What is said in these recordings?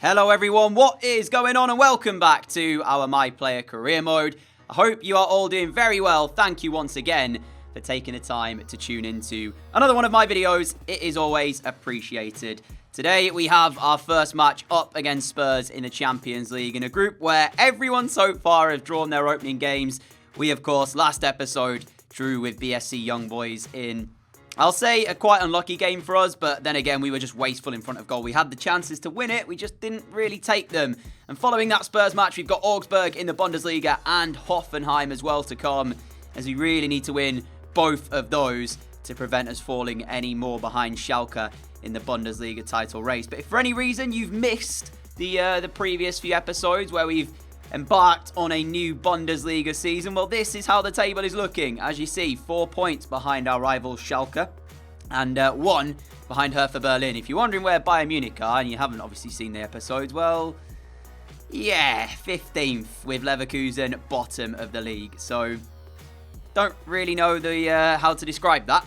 Hello everyone, what is going on and welcome back to our My Player Career Mode. I hope you are all doing very well. Thank you once again for taking the time to tune into another one of my videos. It is always appreciated. Today we have our first match up against Spurs in the Champions League in a group where everyone so far have drawn their opening games. We of course last episode drew with BSC Young Boys in, I'll say, a quite unlucky game for us, but then again, we were just wasteful in front of goal. We had the chances to win it, we just didn't really take them. And following that Spurs match, we've got Augsburg in the Bundesliga and Hoffenheim as well to come, as we really need to win both of those to prevent us falling any more behind Schalke in the Bundesliga title race. But if for any reason you've missed the previous few episodes where we've embarked on a new Bundesliga season, well, this is how the table is looking. As you see, 4 points behind our rival Schalke and 1 behind Hertha Berlin. If you're wondering where Bayern Munich are and you haven't obviously seen the episodes, well, yeah, 15th with Leverkusen, bottom of the league. So don't really know the how to describe that,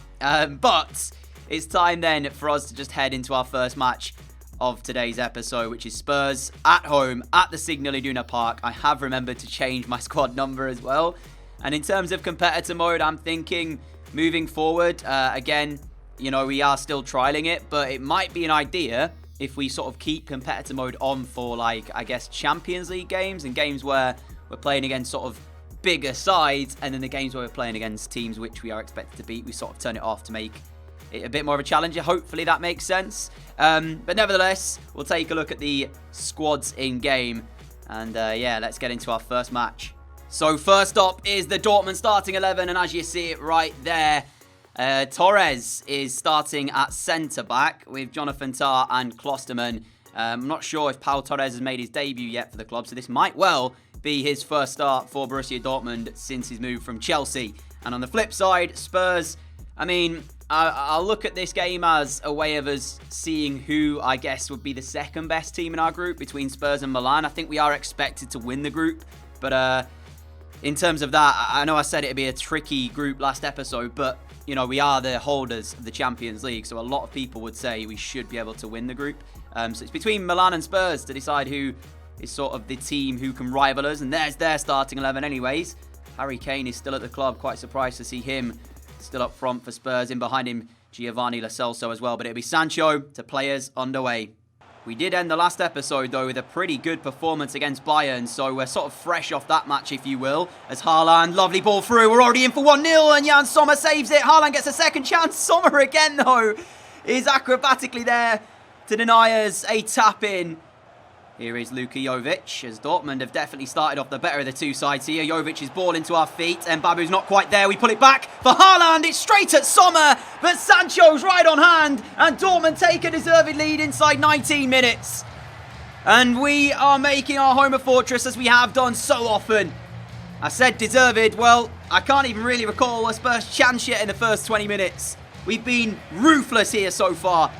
but it's time then for us to just head into our first match of today's episode, which is Spurs at home at the Signal Iduna Park. I have remembered to change my squad number as well. And in terms of competitor mode, I'm thinking moving forward, again, you know, we are still trialing it, but it might be an idea if we sort of keep competitor mode on for, like, I guess, Champions League games and games where we're playing against sort of bigger sides, and then the games where we're playing against teams which we are expected to beat, we sort of turn it off to make it a bit more of a challenger. Hopefully that makes sense. But nevertheless, we'll take a look at the squads in game. And yeah, let's get into our first match. So first up is the Dortmund starting 11. And as you see it right there, Torres is starting at centre-back with Jonathan Tah and Klosterman. I'm not sure if Pau Torres has made his debut yet for the club, so this might well be his first start for Borussia Dortmund since his move from Chelsea. And on the flip side, Spurs, I mean, I'll look at this game as a way of us seeing who, I guess, would be the second best team in our group between Spurs and Milan. I think we are expected to win the group, but in terms of that, I know I said it'd be a tricky group last episode, but, you know, we are the holders of the Champions League, so a lot of people would say we should be able to win the group. So it's between Milan and Spurs to decide who is sort of the team who can rival us, and there's their starting 11 anyways. Harry Kane is still at the club, quite surprised to see him still up front for Spurs. In behind him, Giovanni Lo Celso as well, but it'll be Sancho to players underway. We did end the last episode, though, with a pretty good performance against Bayern, so we're sort of fresh off that match, if you will. As Haaland, lovely ball through, we're already in for 1-0, and Jan Sommer saves it. Haaland gets a second chance. Sommer again, though, is acrobatically there to deny us a tap-in. Here is Luka Jovic, as Dortmund have definitely started off the better of the two sides here. Jovic's ball into our feet, and Babu's not quite there. We pull it back for Haaland. It's straight at Sommer, but Sancho's right on hand, and Dortmund take a deserved lead inside 19 minutes. And we are making our home a fortress, as we have done so often. I said deserved. Well, I can't even really recall a Spurs chance yet in the first 20 minutes. We've been ruthless here so far,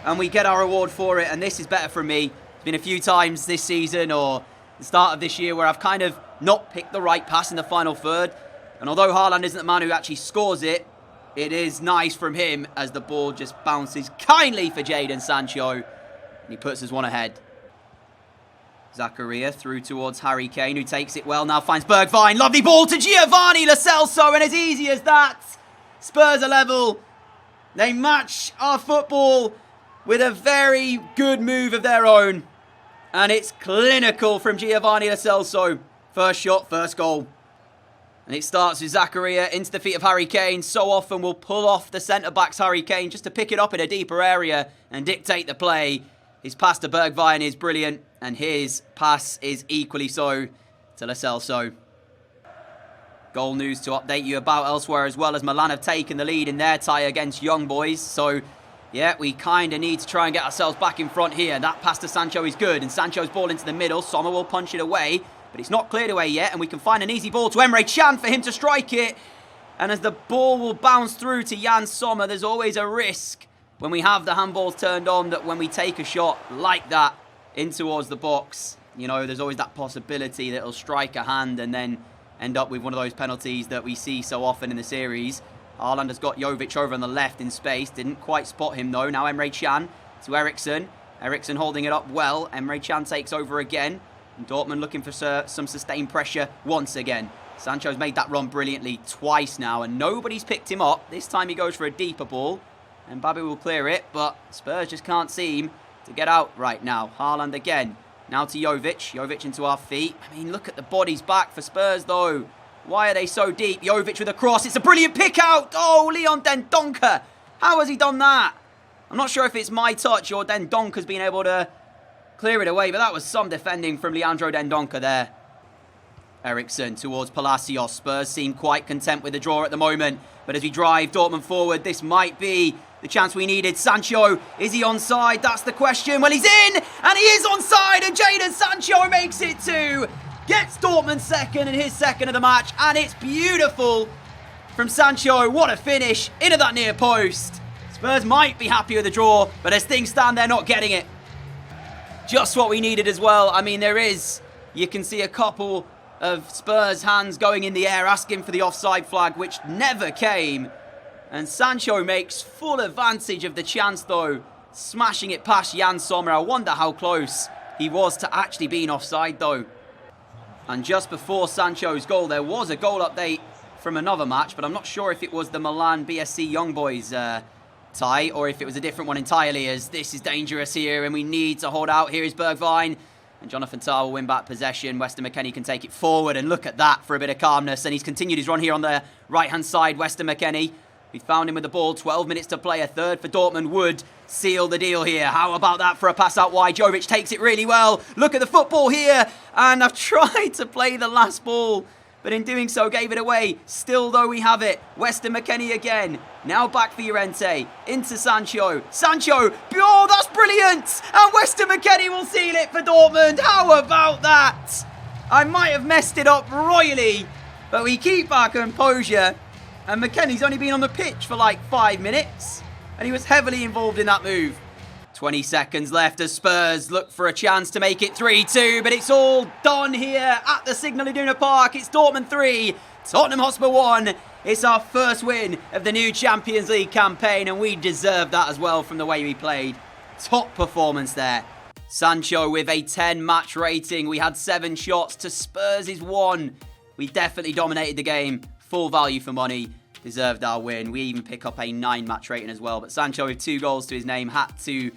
and we get our reward for it, and this is better from me. It's been a few times this season or the start of this year where I've kind of not picked the right pass in the final third. And although Haaland isn't the man who actually scores it, it is nice from him as the ball just bounces kindly for Jadon Sancho. And he puts us one ahead. Zakaria through towards Harry Kane, who takes it well, now finds Bergwijn. Lovely ball to Giovanni Lo Celso, and as easy as that, Spurs are level. They match our football with a very good move of their own. And it's clinical from Giovanni Lo Celso. First shot, first goal. And it starts with Zakaria into the feet of Harry Kane. So often we'll pull off the centre-back's Harry Kane just to pick it up in a deeper area and dictate the play. His pass to Bergwijn is brilliant, and his pass is equally so to Lo Celso. Goal news to update you about elsewhere as well, as Milan have taken the lead in their tie against Young Boys. So yeah, we kind of need to try and get ourselves back in front here. That pass to Sancho is good, and Sancho's ball into the middle. Sommer will punch it away, but it's not cleared away yet, and we can find an easy ball to Emre Can for him to strike it. And as the ball will bounce through to Jan Sommer, there's always a risk when we have the handballs turned on that when we take a shot like that in towards the box, you know, there's always that possibility that it'll strike a hand and then end up with one of those penalties that we see so often in the series. Haaland has got Jovic over on the left in space. Didn't quite spot him though. Now Emre Can to Eriksson. Eriksen holding it up well. Emre Can takes over again. And Dortmund looking for some sustained pressure once again. Sancho's made that run brilliantly twice now, and nobody's picked him up. This time he goes for a deeper ball, and Babu will clear it, but Spurs just can't seem to get out right now. Haaland again. Now to Jovic. Jovic into our feet. I mean, look at the bodies back for Spurs, though. Why are they so deep? Jovic with a cross. It's a brilliant pick out. Oh, Leon Dendoncker. How has he done that? I'm not sure if it's my touch or Dendoncker's been able to clear it away, but that was some defending from Leandro Dendoncker there. Eriksen towards Palacios. Spurs seem quite content with the draw at the moment, but as we drive Dortmund forward, this might be the chance we needed. Sancho, is he onside? That's the question. Well, he's in, and he is onside, and Jadon Sancho makes it too. Gets Dortmund second, and his second of the match, and it's beautiful from Sancho. What a finish into that near post. Spurs might be happy with the draw, but as things stand, they're not getting it. Just what we needed as well. I mean, you can see a couple of Spurs' hands going in the air, asking for the offside flag, which never came. And Sancho makes full advantage of the chance, though, smashing it past Jan Sommer. I wonder how close he was to actually being offside, though. And just before Sancho's goal, there was a goal update from another match, but I'm not sure if it was the Milan BSC Young Boys tie, or if it was a different one entirely, as this is dangerous here, and we need to hold out. Here is Bergwijn. And Jonathan Tah will win back possession. Weston McKennie can take it forward, and look at that for a bit of calmness. And he's continued his run here on the right-hand side, Weston McKennie. We found him with the ball, 12 minutes to play, a third for Dortmund. Would seal the deal here. How about that for a pass out wide? Jovic takes it really well. Look at the football here. And I've tried to play the last ball, but in doing so, gave it away. Still, though, we have it. Weston McKennie again. Now back for Llorente. Into Sancho. Sancho. Oh, that's brilliant. And Weston McKennie will seal it for Dortmund. How about that? I might have messed it up royally, but we keep our composure. And McKennie's only been on the pitch for like 5 minutes, and he was heavily involved in that move. 20 seconds left as Spurs look for a chance to make it 3-2, but it's all done here at the Signal Iduna Park. It's Dortmund 3, Tottenham Hotspur 1. It's our first win of the new Champions League campaign, and we deserve that as well from the way we played. Top performance there. Sancho with a 10 match rating. We had 7 shots to Spurs' 1. We definitely dominated the game. Full value for money. Deserved our win. We even pick up a 9 match rating as well. But Sancho with 2 goals to his name had to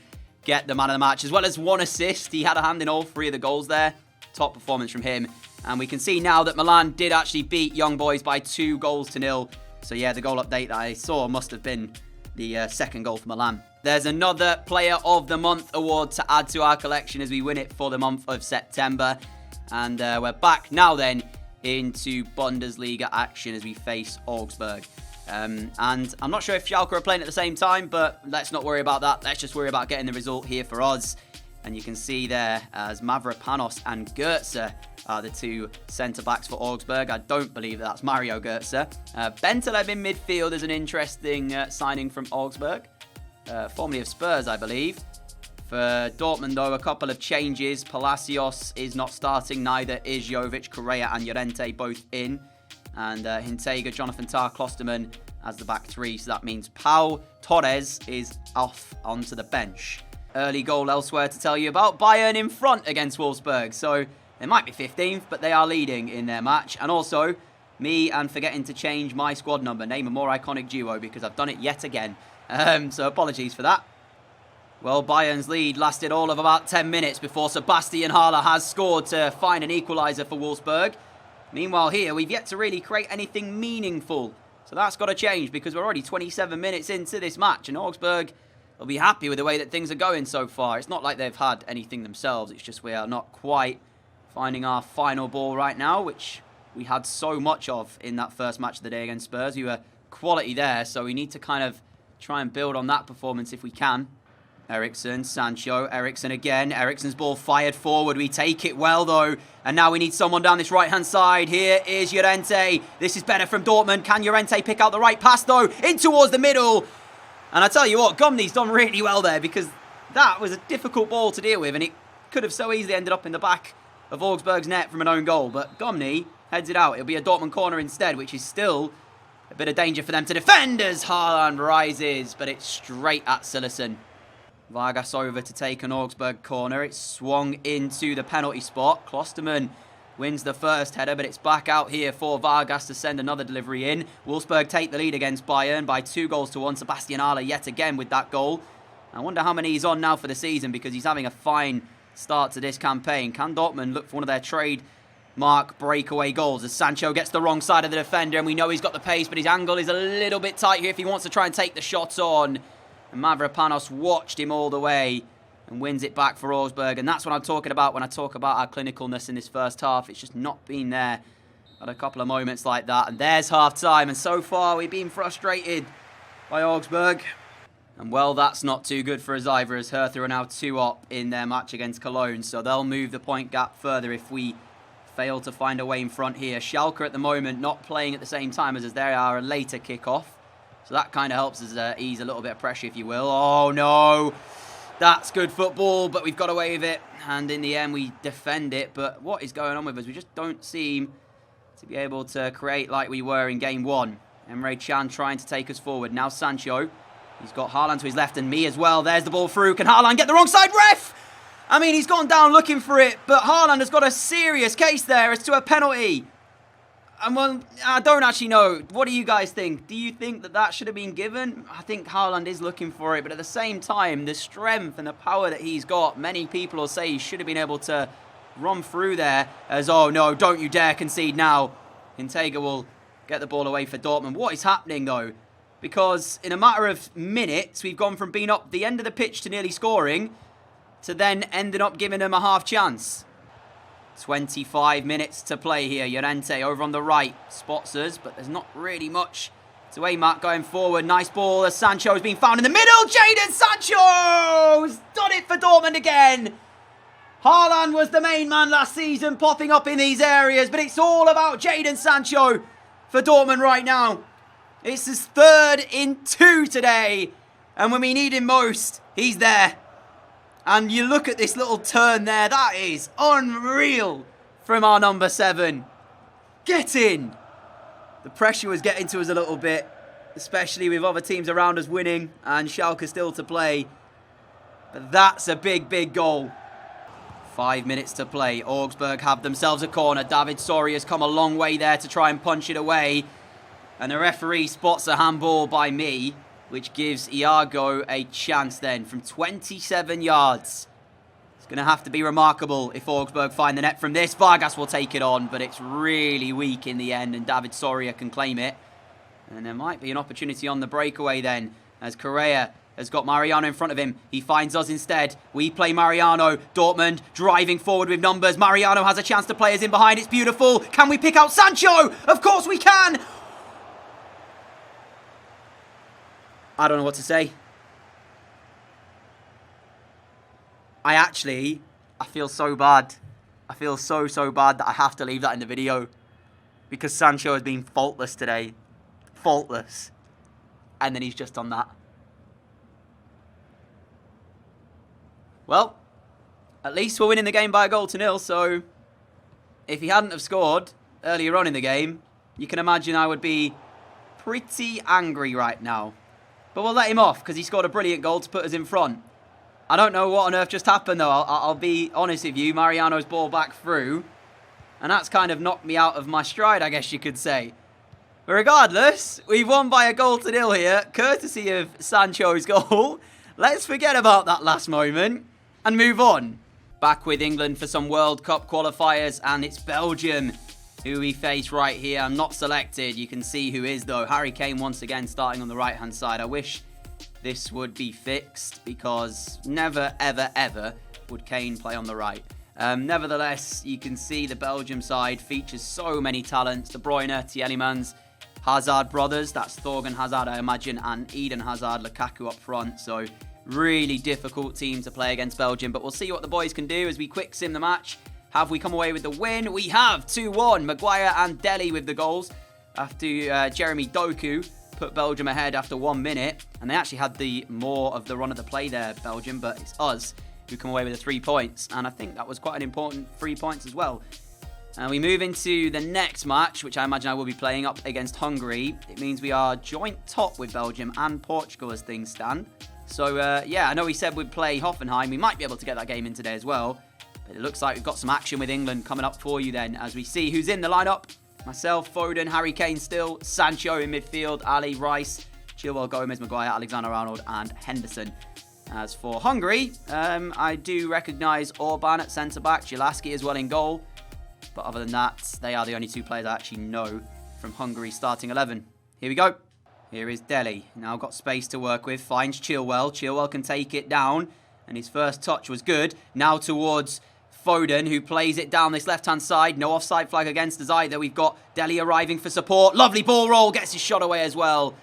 get the man of the match, as well as 1 assist. He had a hand in all 3 of the goals there. Top performance from him. And we can see now that Milan did actually beat Young Boys by 2-0. So yeah, the goal update that I saw must have been the second goal for Milan. There's another Player of the Month award to add to our collection as we win it for the month of September. And we're back now then into Bundesliga action as we face Augsburg. And I'm not sure if Schalke are playing at the same time, but let's not worry about that. Let's just worry about getting the result here for us. And you can see there as Mavropanos and Goetze are the 2 centre-backs for Augsburg. I don't believe that's Mario Goetze. Bentaleb in midfield is an interesting signing from Augsburg. Formerly of Spurs, I believe. For Dortmund, though, a couple of changes. Palacios is not starting, neither is Jovic. Correa and Llorente both in. And Hintega, Jonathan Tah, Klosterman as the back 3. So that means Pau Torres is off onto the bench. Early goal elsewhere to tell you about. Bayern in front against Wolfsburg. So they might be 15th, but they are leading in their match. And also, me and forgetting to change my squad number. Name a more iconic duo, because I've done it yet again. So apologies for that. Well, Bayern's lead lasted all of about 10 minutes before Sebastian Haller has scored to find an equaliser for Wolfsburg. Meanwhile here, we've yet to really create anything meaningful. So that's got to change, because we're already 27 minutes into this match, and Augsburg will be happy with the way that things are going so far. It's not like they've had anything themselves. It's just we are not quite finding our final ball right now, which we had so much of in that first match of the day against Spurs. We were quality there, so we need to kind of try and build on that performance if we can. Eriksen, Sancho, Eriksen again. Eriksen's ball fired forward. We take it well, though. And now we need someone down this right-hand side. Here is Llorente. This is better from Dortmund. Can Llorente pick out the right pass, though? In towards the middle. And I tell you what, Gomni's done really well there, because that was a difficult ball to deal with, and it could have so easily ended up in the back of Augsburg's net from an own goal. But Gomni heads it out. It'll be a Dortmund corner instead, which is still a bit of danger for them to defend as Haaland rises, but it's straight at Sillerson. Vargas over to take an Augsburg corner. It's swung into the penalty spot. Klostermann wins the first header, but it's back out here for Vargas to send another delivery in. Wolfsburg take the lead against Bayern by 2-1. Sebastian Haller yet again with that goal. I wonder how many he's on now for the season, because he's having a fine start to this campaign. Can Dortmund look for one of their trademark breakaway goals as Sancho gets the wrong side of the defender, and we know he's got the pace, but his angle is a little bit tight here if he wants to try and take the shots on. And Mavropanos watched him all the way and wins it back for Augsburg. And that's what I'm talking about when I talk about our clinicalness in this first half. It's just not been there at a couple of moments like that. And there's half-time. And so far, we've been frustrated by Augsburg. And, well, that's not too good for us either, as Hertha are now 2 up in their match against Cologne. So they'll move the point gap further if we fail to find a way in front here. Schalke at the moment not playing at the same time as us. They are a later kick-off. So that kind of helps us ease a little bit of pressure, if you will. Oh, no. That's good football, but we've got away with it. And in the end, we defend it. But what is going on with us? We just don't seem to be able to create like we were in game 1. Emre Can trying to take us forward. Now Sancho. He's got Haaland to his left and me as well. There's the ball through. Can Haaland get the wrong side? Ref! I mean, he's gone down looking for it, but Haaland has got a serious case there as to a penalty. And, well, I don't actually know. What do you guys think? Do you think that that should have been given? I think Haaland is looking for it, but at the same time, the strength and the power that he's got, many people will say he should have been able to run through there as, oh, no, don't you dare concede now. Intega will get the ball away for Dortmund. What is happening, though? Because in a matter of minutes, we've gone from being up the end of the pitch to nearly scoring to then ending up giving them a half chance. 25 minutes to play here. Llorente over on the right spots us, but there's not really much to aim at going forward. Nice ball as Sancho has been found in the middle. Jadon Sancho's done it for Dortmund again. Haaland was the main man last season, popping up in these areas, but it's all about Jadon Sancho for Dortmund right now. It's his 3rd in 2 today, and when we need him most, he's there. And you look at this little turn there. That is unreal from our number 7. Get in. The pressure was getting to us a little bit, especially with other teams around us winning and Schalke still to play. But that's a big, big goal. 5 minutes to play. Augsburg have themselves a corner. David Soria has come a long way there to try and punch it away. And the referee spots a handball by me, which gives Iago a chance then from 27 yards. It's going to have to be remarkable if Augsburg find the net from this. Vargas will take it on, but it's really weak in the end, and David Soria can claim it. And there might be an opportunity on the breakaway then, as Correa has got Mariano in front of him. He finds us instead. We play Mariano. Dortmund driving forward with numbers. Mariano has a chance to play us in behind. It's beautiful. Can we pick out Sancho? Of course we can. I don't know what to say. I feel so bad. I feel so bad that I have to leave that in the video. Because Sancho has been faultless today. Faultless. And then he's just done that. Well, at least we're winning the game by a 1-0. So, if he hadn't have scored earlier on in the game, you can imagine I would be pretty angry right now. But we'll let him off because he scored a brilliant goal to put us in front. I don't know what on earth just happened, though. I'll be honest with you. Mariano's ball back through. And that's kind of knocked me out of my stride, I guess you could say. But regardless, we've won by a 0-0 here, courtesy of Sancho's goal. Let's forget about that last moment and move on. Back with England for some World Cup qualifiers, and it's Belgium who we face right here. I'm not selected. You can see who is, though. Harry Kane once again starting on the right-hand side. I wish this would be fixed because never, ever, ever would Kane play on the right. Nevertheless, you can see the Belgium side features so many talents. De Bruyne, Tielemans, Hazard brothers. That's Thorgan Hazard, I imagine, and Eden Hazard, Lukaku up front. So really difficult team to play against Belgium. But we'll see what the boys can do as we quick sim the match. Have we come away with the win? We have 2-1. Maguire and Dele with the goals after Jeremy Doku put Belgium ahead after 1 minute. And they actually had the more of the run of the play there, Belgium, but it's us who come away with the 3 points. And I think that was quite an important 3 points as well. And we move into the next match, which I imagine I will be playing up against Hungary. It means we are joint top with Belgium and Portugal as things stand. So, yeah, I know we said we'd play Hoffenheim. We might be able to get that game in today as well. But it looks like we've got some action with England coming up for you then, as we see who's in the lineup. Myself, Foden, Harry Kane still, Sancho in midfield, Ali, Rice, Chilwell, Gomez, Maguire, Alexander-Arnold, and Henderson. As for Hungary, I do recognise Orban at centre-back, Jelaski as well in goal. But other than that, they are the only two players I actually know from Hungary's starting 11. Here we go. Here is Dele. Now got space to work with. Finds Chilwell. Chilwell can take it down. And his first touch was good. Now towards Foden, who plays it down this left-hand side. No offside flag against us either. We've got Dele arriving for support. Lovely ball roll. Gets his shot away as well.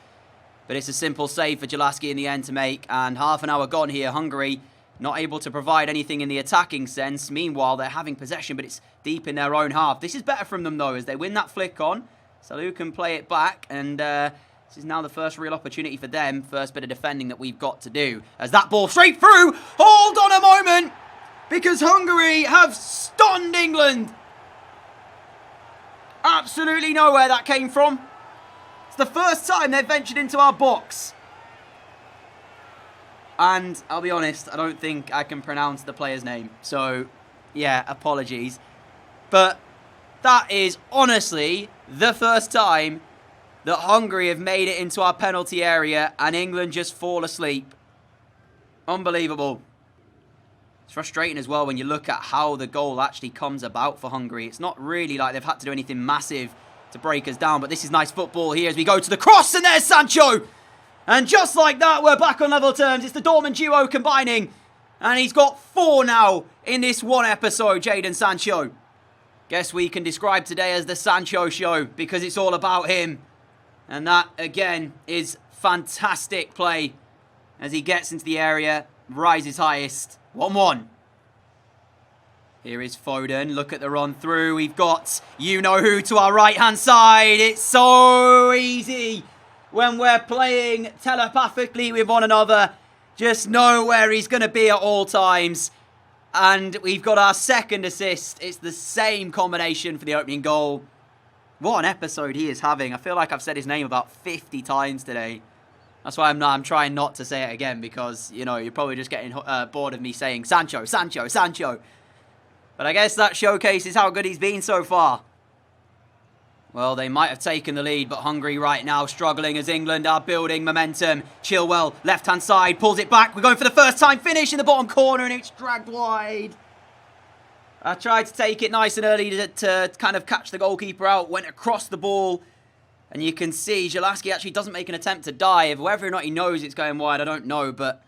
But it's a simple save for Jelaski in the end to make. And half an hour gone here. Hungary not able to provide anything in the attacking sense. Meanwhile, they're having possession, but it's deep in their own half. This is better from them, though, as they win that flick on. Salou can play it back, and this is now the first real opportunity for them. First bit of defending that we've got to do. As that ball straight through. Hold on a moment, because Hungary have stunned England. Absolutely nowhere that came from. It's the first time they've ventured into our box. And I'll be honest, I don't think I can pronounce the player's name. So, yeah, apologies. But that is honestly the first time that Hungary have made it into our penalty area and England just fall asleep. Unbelievable. It's frustrating as well when you look at how the goal actually comes about for Hungary. It's not really like they've had to do anything massive to break us down. But this is nice football here as we go to the cross, and there's Sancho. And just like that, we're back on level terms. It's the Dortmund duo combining. And he's got 4 now in this one episode, Jadon Sancho. Guess we can describe today as the Sancho show, because it's all about him. And that, again, is fantastic play as he gets into the area, rises highest. 1-1. Here is Foden. Look at the run through. We've got you-know-who to our right-hand side. It's so easy when we're playing telepathically with one another. Just know where he's going to be at all times. And we've got our second assist. It's the same combination for the opening goal. What an episode he is having. I feel like I've said his name about 50 times today. That's why I'm trying not to say it again, because, you know, you're probably just getting bored of me saying Sancho, Sancho, Sancho. But I guess that showcases how good he's been so far. Well, they might have taken the lead, but Hungary right now struggling as England are building momentum. Chilwell, left-hand side, pulls it back. We're going for the first-time finish in the bottom corner, and it's dragged wide. I tried to take it nice and early to kind of catch the goalkeeper out. Went across the ball, and you can see Jelaski actually doesn't make an attempt to dive. Whether or not he knows it's going wide, I don't know, but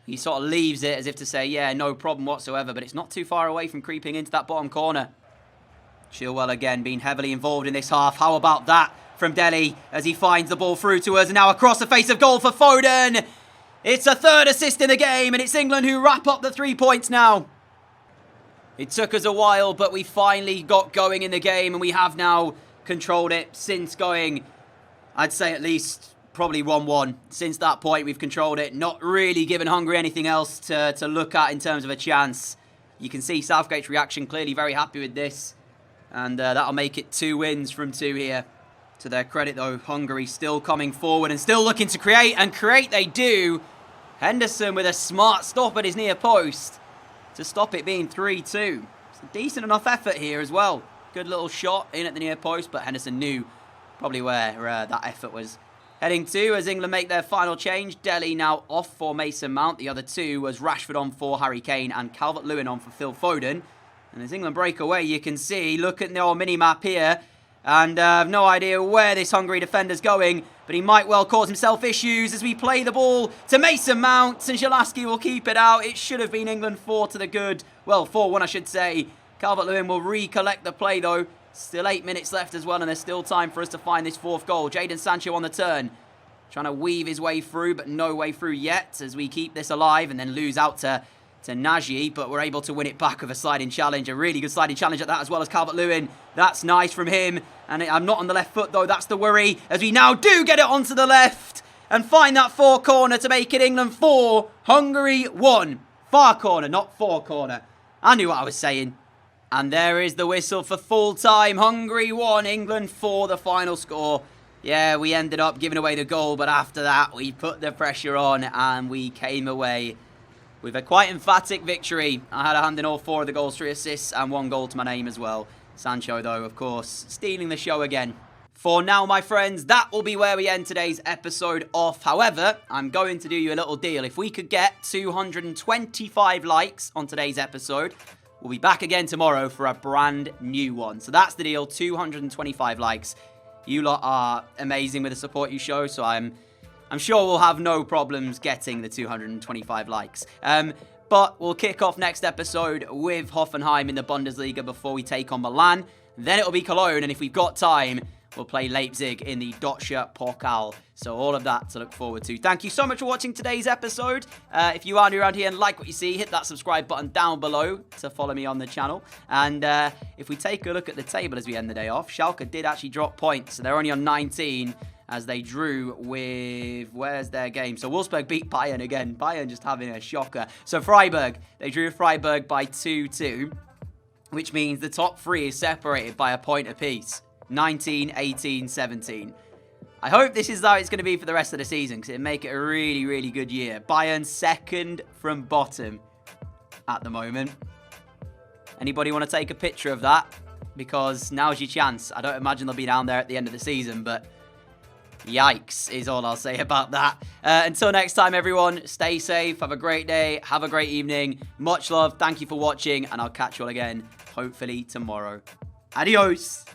he sort of leaves it as if to say, yeah, no problem whatsoever. But it's not too far away from creeping into that bottom corner. Chilwell again being heavily involved in this half. How about that from Dele as he finds the ball through to us, and now across the face of goal for Foden. It's a third assist in the game, and it's England who wrap up the 3 points now. It took us a while, but we finally got going in the game, and we have now controlled it since going, I'd say at least probably 1-1. Since that point, we've controlled it. Not really given Hungary anything else to look at in terms of a chance. You can see Southgate's reaction, clearly very happy with this. And that'll make it 2 wins from 2 here. To their credit, though, Hungary still coming forward and still looking to create. And create they do. Henderson with a smart stop at his near post to stop it being 3-2. It's a decent enough effort here as well. Good little shot in at the near post, but Henderson knew probably where that effort was heading to as England make their final change. Dele now off for Mason Mount. The other 2 was Rashford on for Harry Kane and Calvert-Lewin on for Phil Foden. And as England break away, you can see, look at the old mini-map here. And I have no idea where this Hungary defender's going, but he might well cause himself issues as we play the ball to Mason Mount, and Jelaski will keep it out. It should have been England 4 to the good. Well, 4-1 I should say. Calvert-Lewin will recollect the play though. Still 8 minutes left as well, and there's still time for us to find this 4th goal. Jadon Sancho on the turn. Trying to weave his way through, but no way through yet as we keep this alive and then lose out to Nagy, but we're able to win it back with a sliding challenge. A really good sliding challenge at that, as well as Calvert-Lewin. That's nice from him. And I'm not on the left foot, though. That's the worry, as we now do get it onto the left and find that 4 corner to make it England 4, Hungary 1. Far corner, not 4 corner. I knew what I was saying. And there is the whistle for full time. Hungary 1, England 4, the final score. Yeah, we ended up giving away the goal, but after that, we put the pressure on and we came away with a quite emphatic victory. I had a hand in all 4 of the goals, 3 assists and 1 goal to my name as well. Sancho, though, of course, stealing the show again. For now, my friends, that will be where we end today's episode off. However, I'm going to do you a little deal. If we could get 225 likes on today's episode, we'll be back again tomorrow for a brand new one. So that's the deal, 225 likes. You lot are amazing with the support you show, so I'm sure we'll have no problems getting the 225 likes. But we'll kick off next episode with Hoffenheim in the Bundesliga before we take on Milan. Then it'll be Cologne, and if we've got time, we'll play Leipzig in the Deutsche Pokal. So all of that to look forward to. Thank you so much for watching today's episode. If you are new around here and like what you see, hit that subscribe button down below to follow me on the channel. And if we take a look at the table as we end the day off, Schalke did actually drop points. So they're only on 19 as they drew with... Where's their game? So Wolfsburg beat Bayern again. Bayern just having a shocker. So Freiburg, they drew Freiburg by 2-2, which means the top 3 is separated by a point apiece. 19, 18, 17. I hope this is how it's going to be for the rest of the season, because it'll make it a really, really good year. Bayern second from bottom at the moment. Anybody want to take a picture of that? Because now's your chance. I don't imagine they'll be down there at the end of the season, but yikes is all I'll say about that. Until next time, everyone, stay safe. Have a great day. Have a great evening. Much love. Thank you for watching, and I'll catch you all again, hopefully tomorrow. Adios.